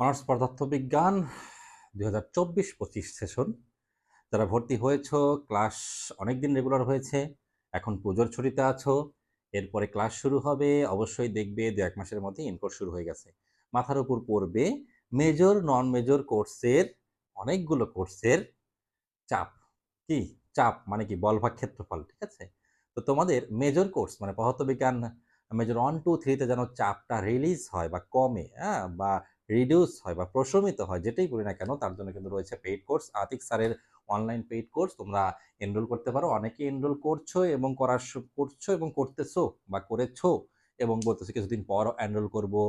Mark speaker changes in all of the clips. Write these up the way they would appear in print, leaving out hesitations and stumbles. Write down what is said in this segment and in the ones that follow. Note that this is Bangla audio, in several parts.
Speaker 1: অনার্স পদার্থবিজ্ঞান 2024-25 সেশন। যারা ভর্তি হয়েছো, ক্লাস অনেকদিন রেগুলার হয়েছে, এখন পুজোর ছুটিতে আছো, এরপরে ক্লাস শুরু হবে, অবশ্যই দেখবে 2-1 মাসের মধ্যে ইনকোর্স শুরু হয়ে গেছে। মাথার উপর পড়বে মেজর নন মেজর কোর্সের, অনেকগুলো কোর্সের চাপ। কি চাপ মানে কি? বলভাগ ক্ষেত্রফল, ঠিক আছে? তো তোমাদের মেজর কোর্স মানে পদার্থবিজ্ঞান মেজর 1, 2, 3-তে যেন চাপটা রিলিজ হয় বা কমে, হ্যাঁ, বা রিডিউস হয় বা প্রশমিত হয়, যেটাই করি না কেন, তার জন্য কিন্তু রয়েছে পেইড কোর্স। আতিক স্যারের অনলাইন পেইড কোর্স, তোমরা এনরোল করতে পারো। অনেকে এনরোল করছো এবং করছো এবং করতেছো বা করেছো এবং বলতেছো কিছুদিন পর এনরোল করবো।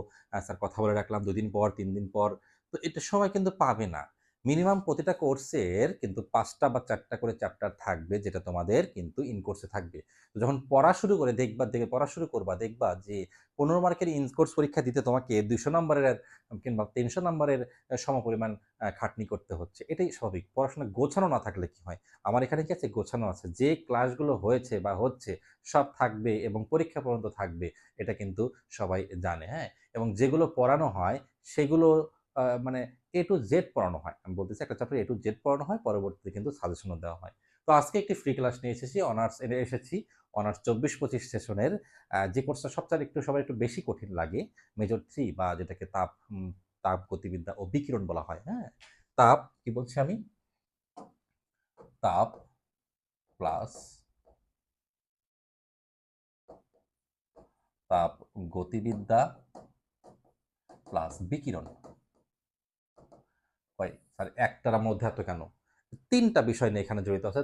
Speaker 1: স্যার কথা বলে রাখলাম 2 দিন পর, 3 দিন পর। তো এটা সবাই কিন্তু পাবে না। মিনিমাম প্রতিটা কোর্সের কিন্তু 5টা বা 4টা করে চ্যাপ্টার থাকবে, যেটা তোমাদের কিন্তু ইন কোর্সে থাকবে। তো যখন পড়া শুরু করে পড়া শুরু করবা, দেখবা যে 15 মার্কের ইন কোর্স পরীক্ষা দিতে তোমাকে 200 নম্বরের কিংবা 300 নম্বরের সমপরিমাণ খাটনি করতে হচ্ছে। এটাই স্বাভাবিক। পড়াশোনা গোছানো না থাকলে কি হয়? আমার এখানে কি আছে? গোছানো আছে। যে ক্লাসগুলো হয়েছে বা হচ্ছে সব থাকবে এবং পরীক্ষা পর্যন্ত থাকবে। এটা কিন্তু সবাই জানে, হ্যাঁ? এবং যেগুলো পড়ানো হয় সেগুলো মানে এ টু জেড পড়ানো হয়। আমি বলতেছি একটা চ্যাপ্টার এ টু জেড পড়ানো হয়, পরবর্তীতে কিন্তু সাজেশনও দেওয়া হয়। তো আজকে একটি ফ্রি ক্লাস নিয়ে এসেছি অনার্স 24-25 সেশনের যে কোর্সটা সবচাইতে একটু সবার একটু বেশি কঠিন লাগে, মেজর 3 বা যেটাকে তাপ গতিবিদ্যা ও বিকিরণ বলা হয়, হ্যাঁ? তাপ কি বলছি আমি? তাপ প্লাস তাপ গতিবিদ্যা প্লাস বিকিরণ। হয় স্যার একটার মধ্যে এত কেন? 3টা বিষয় নিয়ে এখানে জড়িত আছে: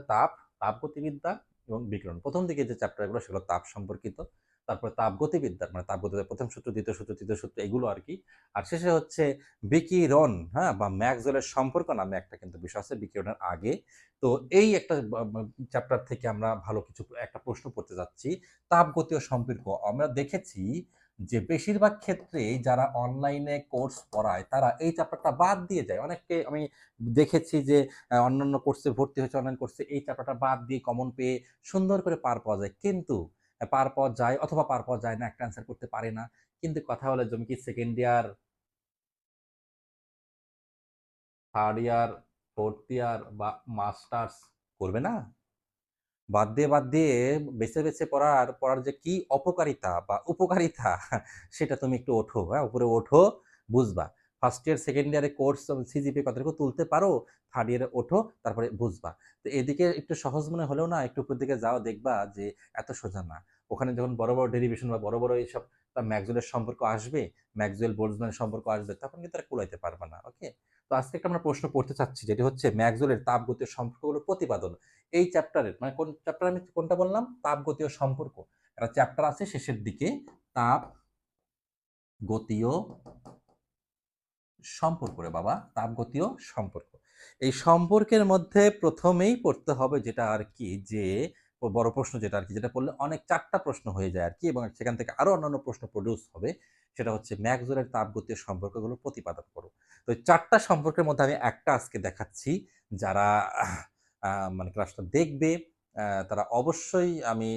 Speaker 1: তাপগতিবিদ্যা এবং বিকিরণ। প্রথম দিকে যে চ্যাপ্টারগুলো সেগুলো তাপ সম্পর্কিত, তারপরে তাপগতিবিদ্যা মানে তাপগতিবিদ্যার প্রথম সূত্র, দ্বিতীয় সূত্র, তৃতীয় সূত্র, এগুলো আর কি। আর শেষে হচ্ছে বিকিরণ, হ্যাঁ, বা ম্যাক্সওয়েলের সম্পর্ক নামে একটা কিন্তু বিষয় আছে বিকিরণের আগে। তো এই একটা চ্যাপ্টার থেকে আমরা ভালো কিছু একটা প্রশ্ন পড়তে যাচ্ছি। তাপগতীয় সম্পর্ক আমরা দেখেছি যে বেশিরভাগ ক্ষেত্রেই যারা অনলাইনে কোর্স পড়ায় তারা এই চ্যাপ্টারটা বাদ দিয়ে যায়। অনেককে আমি দেখেছি যে অন্যান্য কোর্সে ভর্তি হয়েছে, অনলাইন কোর্সে এই চ্যাপ্টারটা বাদ দিয়ে কমন পেয়ে সুন্দর করে পার পাওয়া যায়। কিন্তু পার পাওয়া যায় অথবা পার পাওয়া যায় না, একটা অ্যান্সার করতে পারে না। কিন্তু কথা হলো তুমি কি second year, third year, fourth year বা মাস্টার্স করবে না? বাদ দিয়ে বেছে বেছে পড়ার যে কি অপকারিতা বা উপকারিতা সেটা তুমি একটু ওঠো, হ্যাঁ, উপরে ওঠো, বুঝবা। ফার্স্ট ইয়ার সেকেন্ড ইয়ারে কোর্স সিজিপি কতটুকু তুলতে পারো, থার্ড ইয়ারে ওঠো, তারপরে বুঝবা। তো এদিকে একটু সহজ মনে হলেও না, একটু উপর দিকে যাও, দেখবা যে এত সোজা না। ওখানে যখন বড় বড় ডেরিভেশন বা বড় বড় এইসব ম্যাক্সওয়েলের সম্পর্ক আসবে, ম্যাক্সওয়েল বোলজম্যানের সম্পর্ক আসবে, তখন কিন্তু তারা কুলাইতে পারবে না। ওকে? তো আজকে একটা আমরা প্রশ্ন পড়তে চাচ্ছি, যেটি হচ্ছে ম্যাক্সওয়েলের তাপগতীয় সম্পর্কগুলোর প্রতিপাদন। এই চ্যাপ্টারের মানে কোন চ্যাপ্টার, আমি কোনটা বললাম? তাপগতীয় সম্পর্ক। একটা চ্যাপ্টার আছে শেষের দিকে, তাপ গতীয় সম্পর্ক রে বাবা, তাপগতীয় সম্পর্ক। এই সম্পর্কের মধ্যে প্রথমেই পড়তে হবে যেটা আর কি, যে বড় প্রশ্ন যেটা আর কি, যেটা পড়লে অনেক 4টা প্রশ্ন হয়ে যায় আর কি, এবং সেখান থেকে আরো অন্যান্য প্রশ্ন প্রডিউস হবে। সেটা হচ্ছে ম্যাক্সওয়েলের তাপগতীয় সম্পর্কগুলো প্রতিপাদন করো। তো এই 4টা সম্পর্কের মধ্যে আমি একটা আজকে দেখাচ্ছি। যারা মানে ক্লাসটা দেখবে তারা অবশ্যই আমি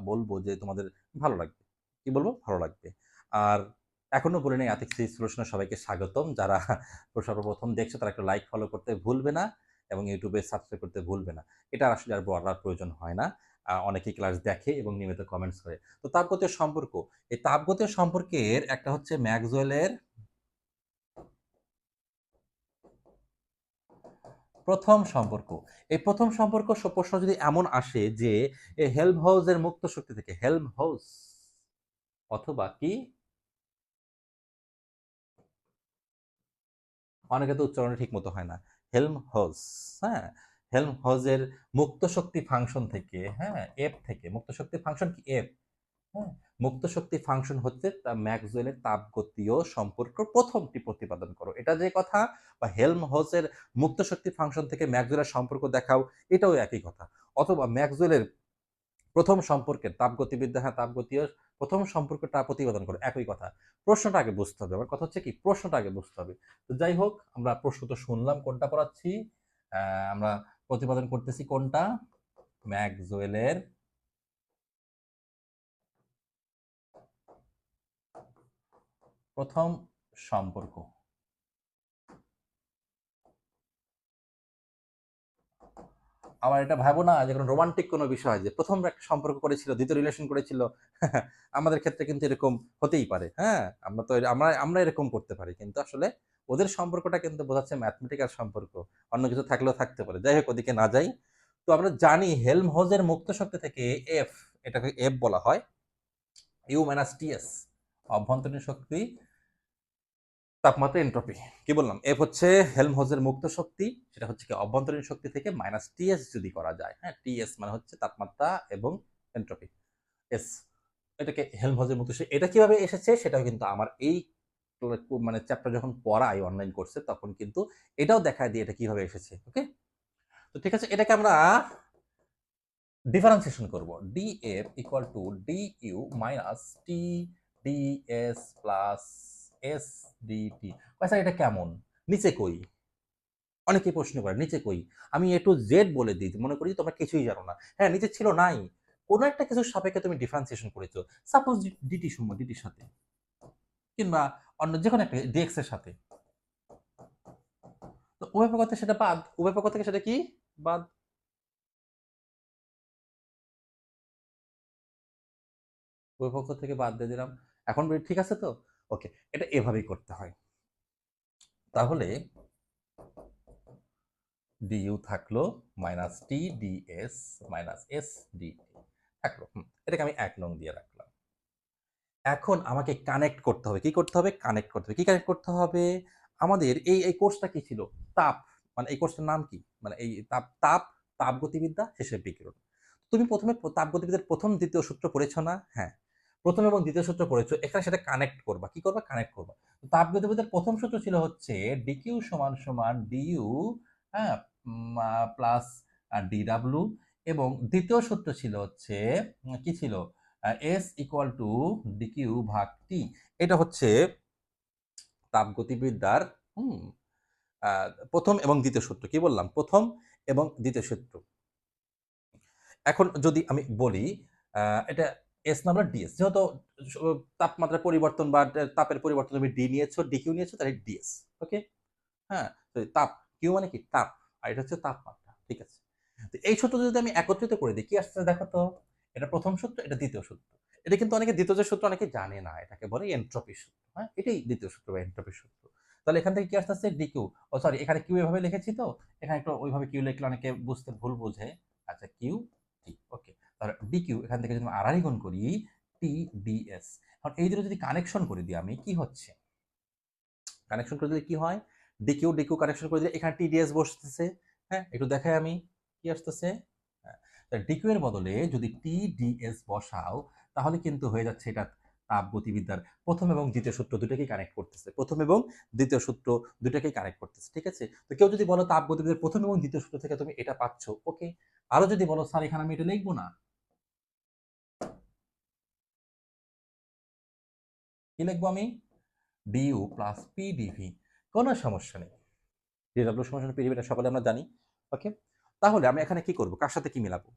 Speaker 1: বলবো যে তোমাদের ভালো লাগবে। কি বলবো? ভালো লাগবে। আর এখনো বলি নাই আতিক সিরিজ সলিউশনে সবাইকে স্বাগতম। যারা সর্বপ্রথম দেখছো তারা একটা লাইক ফলো করতে ভুলবে না এবং ইউটিউবে সাবস্ক্রাইব করতে ভুলবে না। এটা আসলে আর বলার প্রয়োজন হয় না। অনেকেই ক্লাস দেখে এবং নিয়মিত কমেন্টস করে। তো তাপগতীয় সম্পর্ক, এই তাপগতীয় সম্পর্কের একটা হচ্ছে ম্যাক্সওয়েলের প্রথম সম্পর্ক। এই প্রথম সম্পর্ক প্রশ্ন যদি এমন আসে যে হেল্মহোল্টজের মুক্ত শক্তি থেকে, হেল্মহোল্টজ অথবা কি, অনেকে তো উচ্চারণ ঠিক মতো হয় না, হেল্মহোলটজ, হ্যাঁ, হেল্মহোলটজের মুক্ত শক্তি ফাংশন থেকে, হ্যাঁ, এফ থেকে, মুক্ত শক্তি ফাংশন কি? এফ, হ্যাঁ, মুক্ত শক্তি ফাংশন হচ্ছে ম্যাক্সওয়েলের তাপগতীয় সম্পর্ক প্রথমটি প্রতিপাদন করো, এটা যে কথা। বা হেল্মহোলটজের মুক্ত শক্তি ফাংশন থেকে ম্যাক্সওয়েলের সম্পর্ক দেখাও, এটাও একই কথা। অথবা ম্যাক্সওয়েলের প্রথম সম্পর্কের তাপগতিবিদ্যা, হ্যাঁ, তাপগতীয় প্রথম সম্পর্কটা প্রতিপাদন করে, একই কথা। প্রশ্নটা আগে বুঝতে হবে। আমার কথা হচ্ছে কি, প্রশ্নটা আগে বুঝতে হবে। তো যাই হোক, আমরা প্রশ্ন তো শুনলাম, কোনটা পড়াচ্ছি? আমরা প্রতিপাদন করতেছি কোনটা? ম্যাক্সওয়েলের প্রথম সম্পর্ক। আমার এটা ভাবো না যে কোনো রোমান্টিক কোনো বিষয় যে প্রথম একটা সম্পর্ক করেছিল, দ্বিতীয় রিলেশন করেছিল। আমাদের ক্ষেত্রে কিন্তু এরকম হতেই পারে। হ্যাঁ, আমরা তো আমরা আমরা এরকম করতে পারি, কিন্তু আসলে ওদের সম্পর্কটা কিন্তু বোঝাচ্ছে ম্যাথমেটিক্যাল সম্পর্ক, অন্য কিছু থাকলেও থাকতে পারে। যাই হোক, ওদিকে না যাই। তো আমরা জানি হেলমহোল্টজের মুক্ত শক্তি থেকে এফ, এটাকে এফ বলা হয়, ইউ মাইনাস টিএস, অভ্যন্তরীণ শক্তি, তাপমাত্রা, এন্ট্রপি। কি বললাম? এফ হচ্ছে হেলমহোল্টজের মুক্ত শক্তি, সেটা হচ্ছে কি অভ্যন্তরীণ শক্তি থেকে মাইনাস টিএস যদি করা যায়। হ্যাঁ, টিএস মানে হচ্ছে তাপমাত্রা এবং এন্ট্রপি, এস, এটাকে হেলমহোল্টজের মুক্ত শক্তি। এটা কিভাবে এসেছে সেটাও কিন্তু আমার এই মানে চ্যাপ্টার যখন পড়াই অনলাইন কোর্সে, তখন কিন্তু এটাও দেখায় দিয়ে এটা কিভাবে এসেছে। ওকে, তো ঠিক আছে, এটাকে আমরা ডিফারেন্সিয়েশন করব। DF equal to DU minus T DS plus S DT. Sir এটা কেমন? নিচে কই? অনেকেই প্রশ্ন করে নিচে কই। আমি এ টু জেড বলে দিই, মনে করি তোমরা কিছুই জানো না। হ্যাঁ, নিচে ছিল নাই, কোনো একটা কিছুর সাপেক্ষে তুমি ডিফারেন্সিয়েশন করেছো, সাপোজ ডিটি শূন্য ডিটির সাথে, কিংবা অন্য যে কোনো একটা ডিএক্স এর সাথে। তো উভয় পক্ষ থেকে সেটা বাদ, উভয় পক্ষ থেকে সেটা কি বাদ। উভয় পক্ষ থেকে বাদ দিয়ে দিলাম। এখন ঠিক আছে তো? ওকে, এটা এভাবেই করতে হয়। তাহলে ডিইউ থাকলো minus T DS minus S DT থাকলো। এটাকে আমি 1 নং দিয়ে রাখলাম। এখন আমাকে কানেক্ট করতে হবে। কি করতে হবে? কানেক্ট করতে হবে। কি কানেক্ট করতে হবে? আমাদের এই কোর্সটা কি ছিল? তাপ, মানে এই কোর্সটার নাম কি? মানে এই তাপগতিবিদ্যা, শেষে বিকিরণ। তুমি প্রথমে তাপগতিবিদ্যার প্রথম দ্বিতীয় সূত্র পড়েছো না? হ্যাঁ, প্রথম এবং দ্বিতীয় সূত্র পড়েছো। এখানে সেটা কানেক্ট করবা। কি করবা? কানেক্ট করবা। তাপগতিবিদ্যার প্রথম সূত্র ছিল হচ্ছে ডিকিউ সমান সমান ডিইউ, হ্যাঁ, প্লাস ডিডাব্লিউ, এবং দ্বিতীয় সূত্র ছিল হচ্ছে কি ছিল? এস ইকুয়াল টু ডিকিউ ভাগ টি। এটা হচ্ছে তাপগতিবিদ্যার হুম প্রথম এবং দ্বিতীয় সূত্র। কি বললাম? প্রথম এবং দ্বিতীয় সূত্র। এখন যদি আমি বলি এটা এস না বলে ডিএস, যেহেতু তাপমাত্রার পরিবর্তন বা তাপের পরিবর্তন, তুমি ডি নিয়েছো, ডিকিউ নিয়েছো, তাহলে ডিএস। ওকে, হ্যাঁ, তো তাপ, কিউ মানে কি? তাপ, আর এটা হচ্ছে তাপমাত্রা। ঠিক আছে, তো এই সূত্র যদি আমি একত্রিত করে দিই, কি আসছে দেখো তো? এটা প্রথম সূত্র, এটা দ্বিতীয় সূত্র। এটা কিন্তু অনেকে দ্বিতীয় যে সূত্র অনেকে জানে না, এটাকে বলে এন্ট্রপি সূত্র। হ্যাঁ, এটাই দ্বিতীয় সূত্র বা এন্ট্রপি সূত্র। তাহলে এখান থেকে কি আসতেছে? ডিকিউ, ও সরি, এখানে কিউ এভাবে লিখেছি, তো এখানে একটু ওইভাবে কিউ লিখলে অনেকে বুঝতে ভুল বোঝে। আচ্ছা, কিউ টি। ওকে, তাহলে ডিকিউ এখান থেকে যদি আড়াই গুণ করি, টি ডিএস। এখন এই দুটো যদি কানেকশন করে দিই আমি, কি হচ্ছে? কানেকশন করে দিলে কি হয়? ডিকিউ ডিকিউ কানেকশন করে দিলে এখানে টিডিএস বসতেছে। হ্যাঁ, একটু দেখাই আমি কি আসতেছে। হ্যাঁ, ডিকিউ এর বদলে যদি টিডিএস বসাও, তাহলে কিন্তু হয়ে যাচ্ছে এটা তাপগতিবিদ্যার প্রথম এবং দ্বিতীয় সূত্র দুটোকেই কানেক্ট করতেছে। প্রথম এবং দ্বিতীয় সূত্র দুটোকেই কানেক্ট করতেছে। ঠিক আছে, তো কেউ যদি বলো তাপগতিবিদ্যার প্রথম এবং দ্বিতীয় সূত্র থেকে তুমি এটা পাচ্ছ, ওকে। আরো যদি বলো স্যার এখানে আমি এটা লিখবো না, কি লিখবো আমি? ডিইউ প্লাস পিডিভি, কোনো সমস্যা নেই। ডিডব্লিউ সমান পিডিভি, এটা সকলে আমরা জানি। ওকে, তাহলে আমি এখানে কি করব? কার সাথে কি মিলাবো?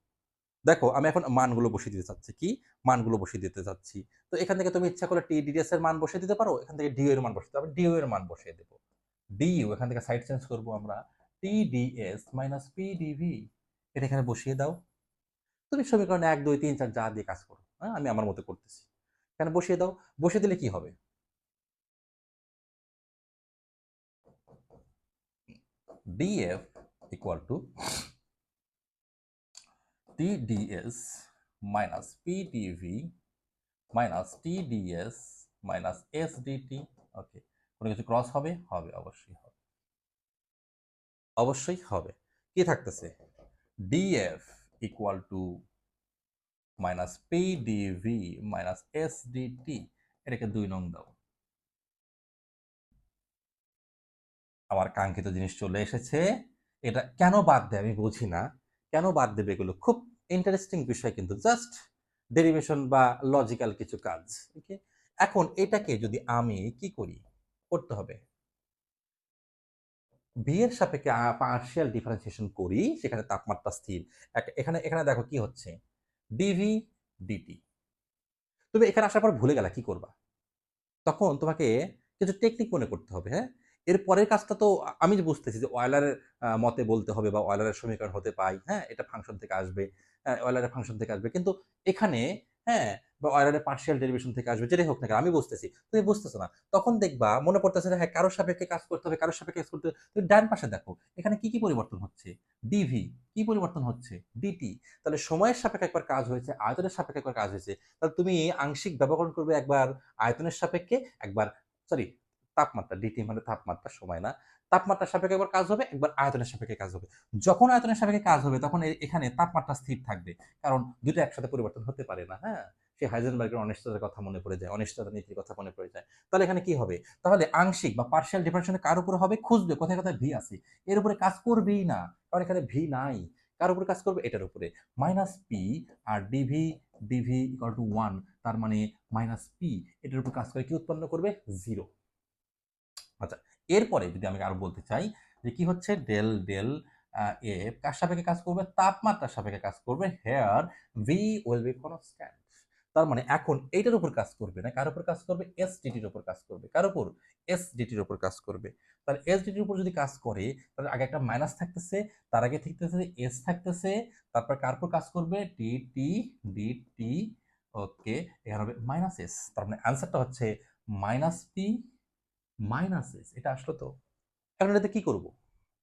Speaker 1: দেখো, আমি এখন মানগুলো বসিয়ে দিতে চাচ্ছি। কি মানগুলো বসিয়ে দিতে চাচ্ছি? তো এখান থেকে তুমি ইচ্ছা করলে টিডিএস এর মান বসিয়ে দিতে পারো, এখান থেকে ডিইউ এর মান বসিয়ে দিতে পারো। ডিইউ এর মান বসিয়ে দেবো। ডিইউ এখান থেকে সাইড চেঞ্জ করবো আমরা, টিডিএস মাইনাস পিডিভি, এটা এখানে বসিয়ে দাও। তুমি সমীকরণ 1 2 3 4 যা দিয়ে কাজ করো, হ্যাঁ, আমি আমার মতো করতেছি। এখানে বসিয়ে দাও। বসিয়ে দিলে কি হবে? DF equal two TDS minus PDV minus TDS minus SDT। ওকে, কোনো কিছু ক্রস হবে? হবে, অবশ্যই হবে, অবশ্যই হবে। কি থাকতেছে? DF equal to minus PDV minus SDT, এটাকে 2 নং দাও। আমার কাঙ্ক্ষিত জিনিস চলে এসেছে। এটা কেন বাদ দেয় আমি বুঝি না, কেন বাদ দেবে এগুলো? খুব ইন্টারেস্টিং বিষয়, কিন্তু জাস্ট ডেরিভেশন বা লজিক্যাল কিছু কাজ। ওকে, এখন এটাকে যদি আমি কি করি, করতে হবে বি এর সাপেক্ষে পার্শিয়াল ডিফারেন্সিয়েশন করি, সেখানে তাপমাত্রা স্থির। এখানে এখানে দেখো কি হচ্ছে, ডিভি ডিটি। তুমি এখানে আসার পর ভুলে গেলা কি করবা? তখন তোমাকে কিছু টেকনিক মনে করতে হবে। হ্যাঁ, এর পরের কাজটা তো আমি যে বুঝতেছি যে অয়েলারের মতে বলতে হবে বা অয়েলারের সমীকরণ হতে পাই, হ্যাঁ? এটা ফাংশন থেকে আসবে, অয়েলারের ফাংশন থেকে আসবে। কিন্তু এখানে, হ্যাঁ? বা অয়েলারের পার্শিয়াল ডেরিভেশন থেকে আসবে, যেটাই হোক না কেন আমি বুঝতেছি। তুমি বুঝতেছো না। তখন দেখবা মনে পড়তেছে যে হ্যাঁ, কারো সাপেক্ষে কাজ করতে হবে, কারো সাপেক্ষে কাজ করতে হবে। তুমি ডান পাশে দেখো, এখানে কি পরিবর্তন হচ্ছে? ডিভি, কি পরিবর্তন হচ্ছে? ডিটি। তাহলে সময়ের সাপেক্ষে একবার কাজ হয়েছে, আয়তনের সাপেক্ষে একবার কাজ হয়েছে। তাহলে তুমি আংশিক ব্যবকলন করবে একবার আয়তনের সাপেক্ষে, একবার সরি তাপমাত্রা, ডিটি মানে তাপমাত্রা, সময় না। তাপমাত্রার সাপেক্ষে একবার কাজ হবে, একবার আয়তনের সাপেক্ষে কাজ হবে। যখন আয়তনের সাপেক্ষে কাজ হবে তখন এখানে তাপমাত্রা স্থির থাকবে। কারণ দুটো একসাথে পরিবর্তন হতে পারে না, হ্যাঁ? সেই হাইজেনবার্গের অনিশ্চয়তার কথা মনে পড়ে যায়, অনিশ্চয়তা নীতির কথা মনে পড়ে যায়। তাহলে এখানে কি হবে? তাহলে আংশিক বা পার্শিয়াল ডিফারেনশনে কার উপরে হবে? খুঁজবে কোথায় কোথায় ভি আছে। এর উপরে কাজ করবেই না। কারণ এখানে ভি নাই। কার উপরে কাজ করবে? এটার উপরে। Minus P R DV equal to 1, তার মানে মাইনাস পি, এটার উপর কাজ করে কি উৎপন্ন করবে? 0। আচ্ছা, এরপরে যদি আমি আরো বলতে চাই যে কি হচ্ছে ডেল ডেল এফ কার সাপেক্ষে কাজ করবে? তাপমাত্রার সাপেক্ষে কাজ করবে। Here we will be constant. তার মানে এখন এইটার উপর কাজ করবে না, কার উপর কাজ করবে? এস ডিটির উপর কাজ করবে। কার উপর? এস ডিটির উপর কাজ করবে। তাহলে এস ডিটির উপর যদি কাজ করে, তাহলে আগে একটা মাইনাস থাকতেছে, তার আগে থাকতেছে এস থাকতেছে, তারপর কার উপর কাজ করবে? ডিটি। ওকে, এখানে হবে মাইনাস এস। তার মানে অ্যান্সারটা হচ্ছে মাইনাস পি মাইনাস এস। এটা আসলো তো। এখন এটাতে কি করব?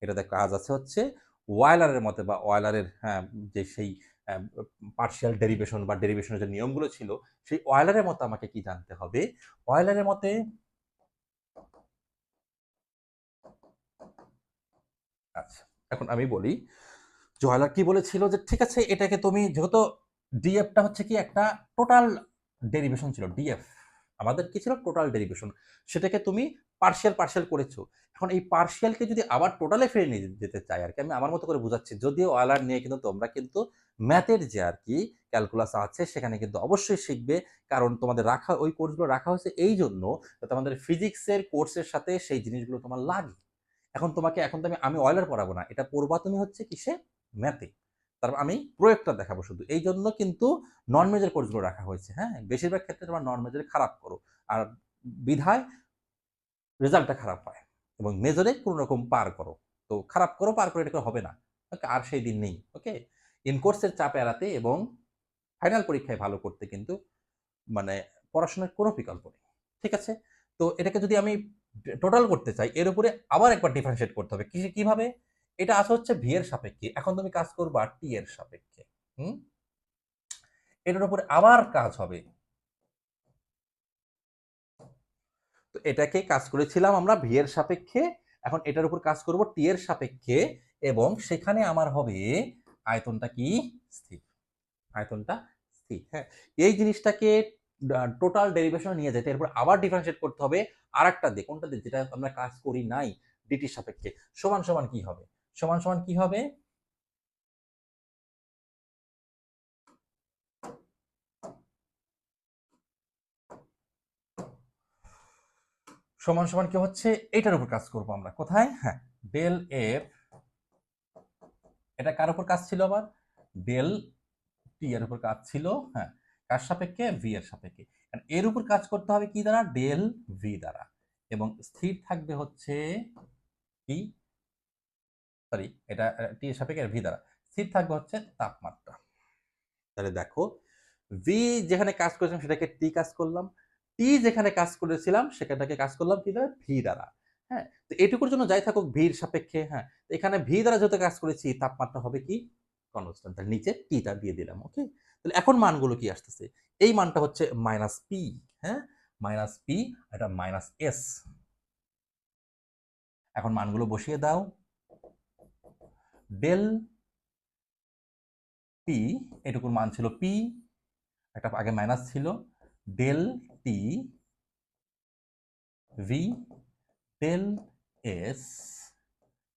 Speaker 1: এটাতে কাজ আছে হচ্ছে ওয়েলারের মতে বা ওয়েলারের, হ্যাঁ, যে সেই পার্শিয়াল ডেরিভেশন বা ডেরিভেশনের যে নিয়মগুলো ছিল, সেই ওয়েলারের মতে আমাকে কি জানতে হবে? ওয়েলারের মতে আচ্ছা, এখন আমি বলি যে ওয়েলার কি বলেছিল যে ঠিক আছে, এটাকে তুমি যেহেতু ডিএফটা হচ্ছে কি একটা টোটাল ডেরিভেশন ছিল, ডিএফ আমাদের কি ছিল? Total derivation. সেটাকে তুমি পার্শিয়াল করেছো। এখন এই পার্শিয়ালকে যদি আবার টোটালে ফিরে নিয়ে যেতে চাই আর কি, আমি আমার মতো করে বুঝাচ্ছি, যদিও ওয়েলার নিয়ে কিন্তু তোমরা কিন্তু ম্যাথের যে আর কি ক্যালকুলাস আছে সেখানে কিন্তু অবশ্যই শিখবে। কারণ তোমাদের রাখা ওই কোর্সগুলো রাখা হয়েছে এই জন্য যাতে আমাদের ফিজিক্সের কোর্সের সাথে সেই জিনিসগুলো তোমার লাগে। এখন তো আমি অয়েলার পড়াবো না, এটা পড়বা তুমি হচ্ছে কিসে? ম্যাথে। তারপর আমি প্রয়োগটা দেখাবো শুধু। এই জন্য কিন্তু নন মেজর কোর্সগুলো রাখা হয়েছে, হ্যাঁ? বেশিরভাগ ক্ষেত্রে তোমার নন মেজরে খারাপ করো, আর বিধায় রেজাল্টটা খারাপ হয়, এবং মেজরে কোনো রকম পার করো। তো খারাপ করো, পার করে এটা হবে না। ওকে, আর সেই দিন নেই। ওকে, ইন কোর্সের চাপ এড়াতে এবং ফাইনাল পরীক্ষায় ভালো করতে কিন্তু মানে পড়াশোনার কোনো বিকল্প নেই। ঠিক আছে? তো এটাকে যদি আমি টোটাল করতে চাই, এর উপরে আবার একবার ডিফারেন্সিয়েট করতে হবে। কিভাবে? এটা আছে হচ্ছে ভি এর সাপেক্ষে। এখন তুমি কাজ করবা টি এর সাপেক্ষে। হুম? এটার উপরে আবার কাজ হবে। তো এটাকে কাজ করেছিলাম আমরা ভি এর সাপেক্ষে। এখন এটার উপর কাজ করব টি এর সাপেক্ষে, এবং সেখানে আমার হবে আয়তনটা কি? স্থির। আয়তনটা স্থির, হ্যাঁ? এই জিনিসটাকে টোটাল ডেরিভেশনে নিয়ে যেতে এরপর আবার ডিফারেন্সিয়েট করতে হবে আরেকটা দিয়ে। কোনটা দিয়ে? যেটা আমরা কাজ করি নাই, ডিটির সাপেক্ষে। সমান সমান কি হবে? সমান সমান কি হবে? সমান সমান কি হচ্ছে? এটার উপর কাজ করব আমরা। কোথায়? হ্যাঁ, ডেল এফ। এটা কার উপর কাজ ছিল আবার? ডেল টি এর উপর কাজ ছিল, হ্যাঁ। কার সাপেক্ষে? ভি এর সাপেক্ষে। এর উপর কাজ করতে হবে কি দ্বারা? ডেল ভি দ্বারা। এবং স্থির থাকবে হচ্ছে কি? সরি, এটা টি এর সাপেক্ষে ভি দ্বারা স্থির থাকবে হচ্ছে তাপমাত্রা। তাহলে দেখো, ভি যেখানে কাজ করেছিলাম সেটাকে টি কাজ করলাম, টি যেখানে কাজ করেছিলাম সেখানটাকে কাজ করলাম কি দ্বারা? ভি দ্বারা। হ্যাঁ, তো এটুকুর জন্য যাই থাকুক ভির সাপেক্ষে, হ্যাঁ, তো এখানে ভি দ্বারা যেহেতু কাজ করেছি, তাপমাত্রা হবে কি? কনস্ট্যান্ট। তার নিচে টিটা দিয়ে দিলাম। ওকে, তাহলে এখন মানগুলো কি আসতেছে? এই মানটা হচ্ছে মাইনাস পি, হ্যাঁ, মাইনাস পি, এটা মাইনাস এস। এখন মানগুলো বসিয়ে দাও। ডেল পি, এটুকুর মান ছিল পি, একটা আগে মাইনাস ছিল, del T V, del S,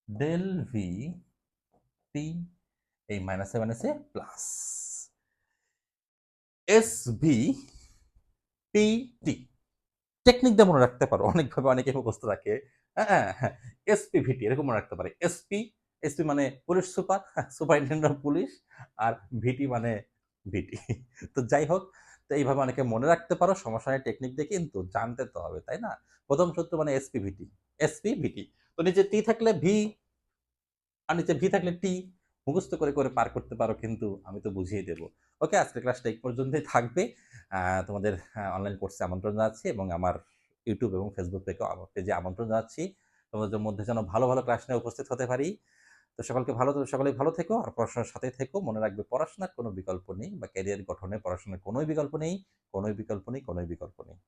Speaker 1: del V T, এই মাইনাসে মাইনাসে plus S V P T. Technique দিয়ে মনে রাখতে পারো, অনেকভাবে অনেকে মুখস্থ রাখে। হ্যাঁ, হ্যাঁ, এসপিভিটি এরকম মনে রাখতে পারে। এসপি মানে police super, superintendent of police, আর ভিটি মানে ভিটি। তো যাই হোক, তো এইভাবে অনেকে মনে রাখতে পারো, সমস্যা নেই টেকনিক দিয়ে, কিন্তু জানতে তো হবে, তাই না? প্রথম সূত্র মানে এসপিভিটি। এসপি ভিটি। তো নিচে টি থাকলে ভি আর নিচে ভি থাকলে টি, মুখস্থ করে করে পার করতে পারো, কিন্তু আমি তো বুঝিয়ে দেবো। ওকে, আজকের ক্লাসটা এই পর্যন্তই থাকবে। তোমাদের অনলাইন কোর্সে আমন্ত্রণ জানাচ্ছি এবং আমার ইউটিউব এবং ফেসবুক পেজে আমন্ত্রণ জানাচ্ছি। তোমাদের মধ্যে যেন ভালো ভালো ক্লাস নিয়ে উপস্থিত হতে পারি। তো সকলেই ভালো থেকো আর পড়াশোনার সাথে থেকো। মনে রাখবে পড়াশোনার কোনো বিকল্প নেই, বা ক্যারিয়ার গঠনে পড়াশোনার কোনোই বিকল্প নেই, কোনোই বিকল্প নেই, কোনোই বিকল্প নেই।